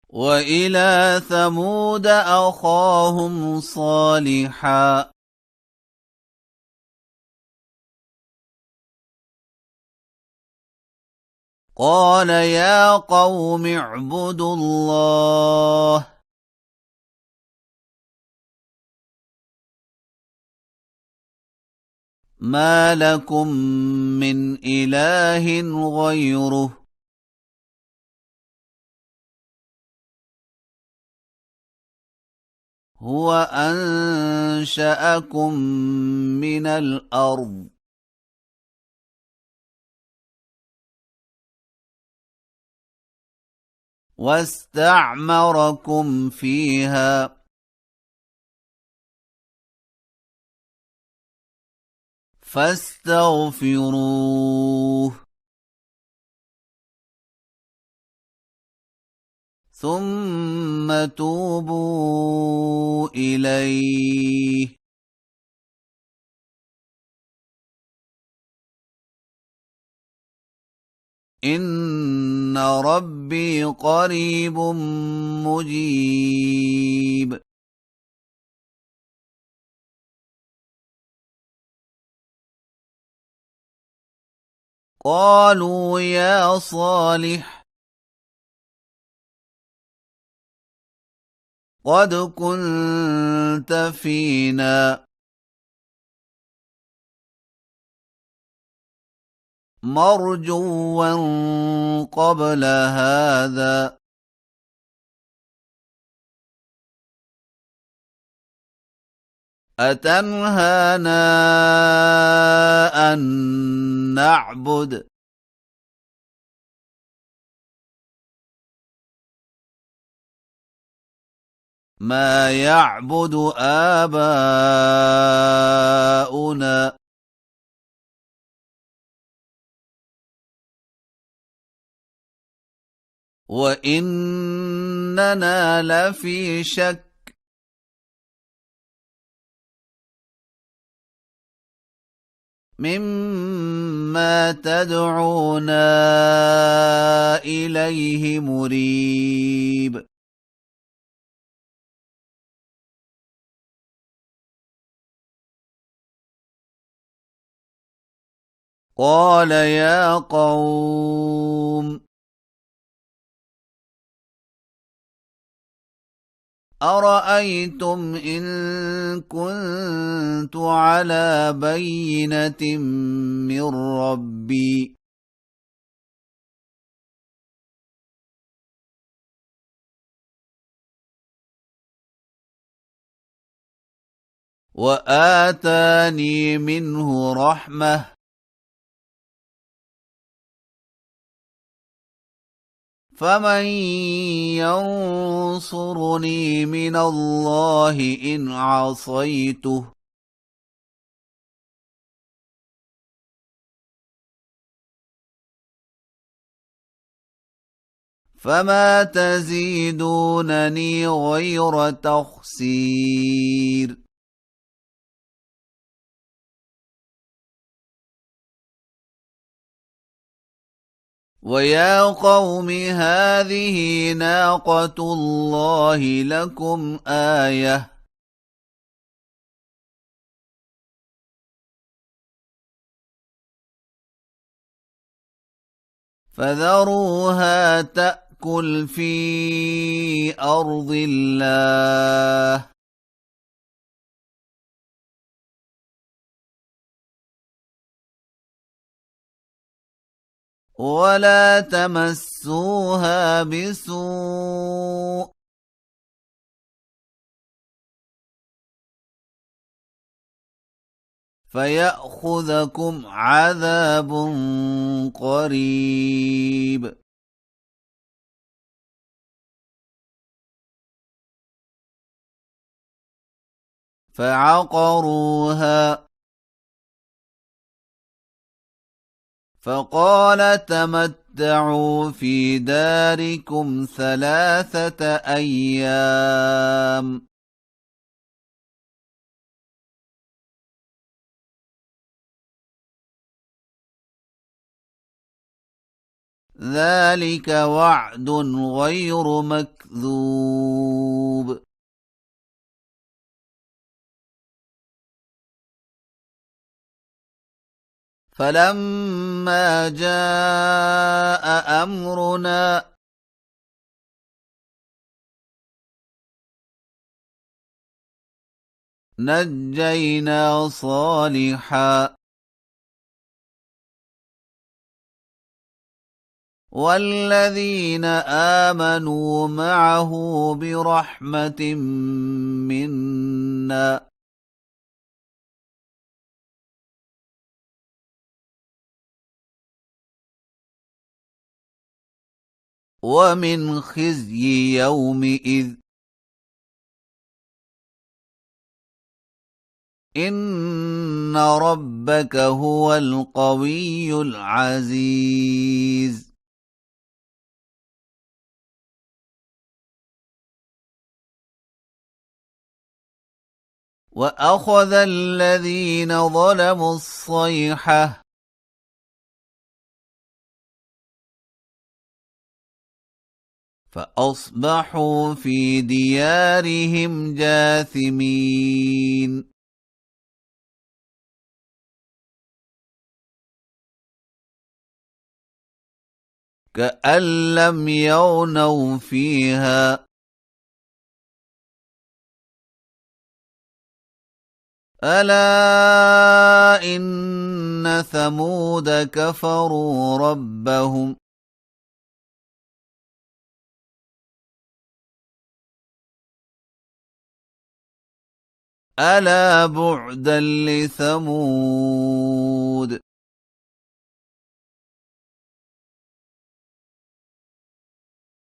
وإلى ثمود أخاهم صالحا قال يا قوم اعبدوا الله ما لكم من إله غيره هو أنشأكم من الأرض واستعمركم فيها فاستغفروه ثم توبوا إليه إن ربي قريب مجيب قالوا يا صالح قد كنت فينا مرجوا قبل هذا أتنهانا أن نعبد ما يعبد آباؤنا وإننا لفي شك مما تدعونا إليه مريب قال يا قوم أرأيتم إن كنت على بينة من ربي وآتاني منه رحمة فمن ينصرني من الله إن عصيته فما تزيدونني غير تخسير ويا قوم هذه ناقة الله لكم آية فذروها تأكل في أرض الله ولا تمسوها بسوء فيأخذكم عذاب قريب فعقروها فقال تمتعوا في داركم 3 أيام ذلك وعد غير مكذوب فلما جاء أمرنا نجينا صالحا والذين آمنوا معه برحمة منا ومن خزي يومئذ إن ربك هو القوي العزيز وأخذ الذين ظلموا الصيحة فأصبحوا في ديارهم جاثمين كأن لم يغنوا فيها ألا إن ثمود كفروا ربهم ألا بعدا لثمود